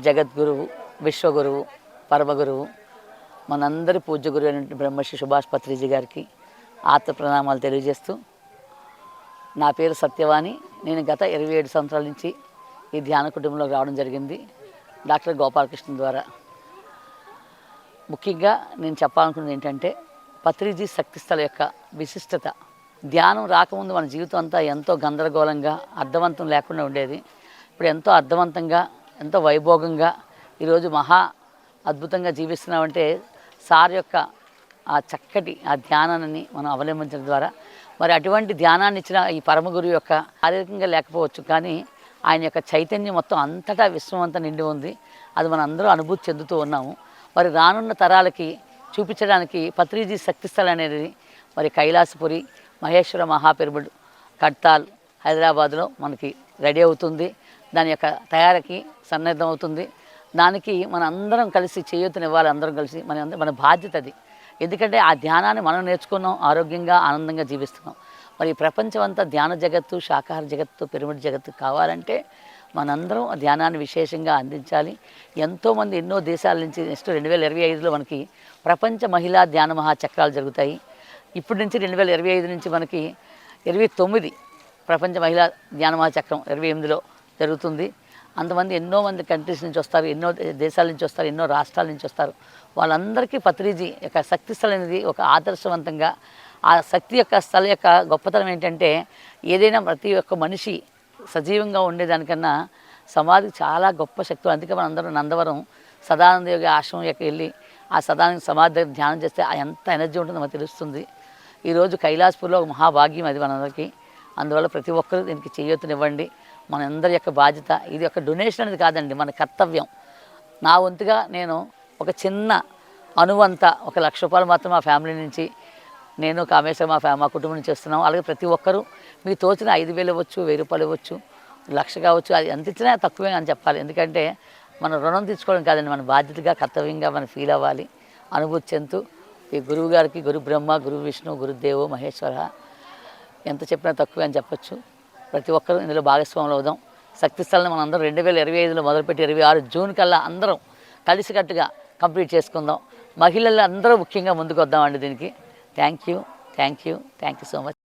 జగద్గురువు, విశ్వగురువు, పరమగురువు, మనందరి పూజ్య గురువు అయిన బ్రహ్మశ్రీ సుభాష్ పత్రిజీ గారికి ఆత్మ ప్రణామాలు తెలియజేస్తూ, నా పేరు సత్యవాణి. నేను గత 27 సంవత్సరాల నుంచి ఈ ధ్యాన కుటుంబంలోకి రావడం జరిగింది డాక్టర్ గోపాలకృష్ణ ద్వారా. ముఖ్యంగా నేను చెప్పాలనుకున్నది ఏంటంటే, పత్రిజీ శక్తిస్థల యొక్క విశిష్టత. ధ్యానం రాకముందు మన జీవితం అంతా ఎంతో గందరగోళంగా, అర్థవంతం లేకుండా ఉండేది. ఇప్పుడు ఎంతో అర్థవంతంగా, ఎంతో వైభోగంగా ఈరోజు మహా అద్భుతంగా జీవిస్తున్నామంటే సార్ యొక్క ఆ చక్కటి ఆ ధ్యానాన్ని మనం అవలంబించడం ద్వారా. మరి అటువంటి ధ్యానాన్ని ఇచ్చిన ఈ పరమగురు యొక్క శారీరకంగా లేకపోవచ్చు, కానీ ఆయన యొక్క చైతన్యం మొత్తం అంతటా విశ్వం అంతా నిండి ఉంది. అది మనం అందరూ అనుభూతి చెందుతూ ఉన్నాము. మరి రానున్న తరాలకి చూపించడానికి పత్రిజీ శక్తిస్థలం అనేది మరి కైలాసపురి మహేశ్వర మహాపిరమిడ్ కడ్తాల్ హైదరాబాద్లో మనకి రెడీ అవుతుంది. దాని యొక్క తయారీకి సన్నద్ధం అవుతుంది. దానికి మన అందరం కలిసి చేయూతనివ్వాలి. అందరం కలిసి మన బాధ్యత అది. ఎందుకంటే ఆ ధ్యానాన్ని మనం నేర్చుకున్నాం, ఆరోగ్యంగా ఆనందంగా జీవిస్తున్నాం. మరి ప్రపంచం అంతా ధ్యాన జగత్తు, శాకాహార జగత్తు, పిరమిడ్ జగత్తు కావాలంటే మనందరం ఆ ధ్యానాన్ని విశేషంగా అందించాలి. ఎంతోమంది ఎన్నో దేశాల నుంచి నెక్స్ట్ 2025లో మనకి ప్రపంచ మహిళా ధ్యాన మహాచక్రాలు జరుగుతాయి. ఇప్పటి నుంచి 2025 నుంచి మనకి 29 ప్రపంచ మహిళా ధ్యాన మహాచక్రం 28లో జరుగుతుంది. అంతమంది ఎన్నో మంది కంట్రీస్ నుంచి వస్తారు, ఎన్నో దేశాల నుంచి వస్తారు, ఎన్నో రాష్ట్రాల నుంచి వస్తారు. వాళ్ళందరికీ పత్రిజీ యొక్క శక్తి స్థలం అనేది ఒక ఆదర్శవంతంగా. ఆ శక్తి యొక్క స్థలం యొక్క గొప్పతనం ఏంటంటే, ఏదైనా ప్రతి ఒక్క మనిషి సజీవంగా ఉండేదానికన్నా సమాధికి చాలా గొప్ప శక్తులు. అందుకే మనం అందరం నందవరం సదానంద యోగి ఆశ్రమం యొక్క వెళ్ళి ఆ సదానంద సమాధి దగ్గర ధ్యానం చేస్తే ఎంత ఎనర్జీ ఉంటుందో మనకు తెలుస్తుంది. ఈరోజు కైలాసపూర్లో ఒక మహాభాగ్యం అది మనందరికీ. అందువల్ల ప్రతి ఒక్కరూ దీనికి చేయూతనివ్వండి. మనందరి యొక్క బాధ్యత. ఇది ఒక డొనేషన్ అనేది కాదండి, మన కర్తవ్యం. నా వంతుగా నేను ఒక చిన్న అనువంతా ₹1,00,000 మాత్రం మా ఫ్యామిలీ నుంచి, నేను కామేశ్వర మా కుటుంబం నుంచి వస్తున్నాం. అలాగే ప్రతి ఒక్కరూ మీకు తోచిన 5,000 ఇవ్వచ్చు, ₹1,000 ఇవ్వచ్చు, 1,00,000 కావచ్చు. అది ఎంత ఇచ్చినా తక్కువే అని చెప్పాలి. ఎందుకంటే మన రుణం తీసుకోవడం కాదండి, మన బాధ్యతగా కర్తవ్యంగా మనం ఫీల్ అవ్వాలి. అనుభూతి చెందుతూ ఈ గురువు గారికి గురు బ్రహ్మ, గురు విష్ణు, గురుదేవో మహేశ్వర, ఎంత చెప్పినా తక్కువే అని చెప్పచ్చు. ప్రతి ఒక్కరూ ఇందులో భాగస్వాములు అవుదాం. శక్తిస్థలాన్ని మనం అందరం 2025లో మొదలుపెట్టి 26 జూన్ కల్లా అందరం కలిసికట్టుగా కంప్లీట్ చేసుకుందాం. మహిళలు అందరూ ముఖ్యంగా ముందుకు వద్దామండి దీనికి. Thank you so much.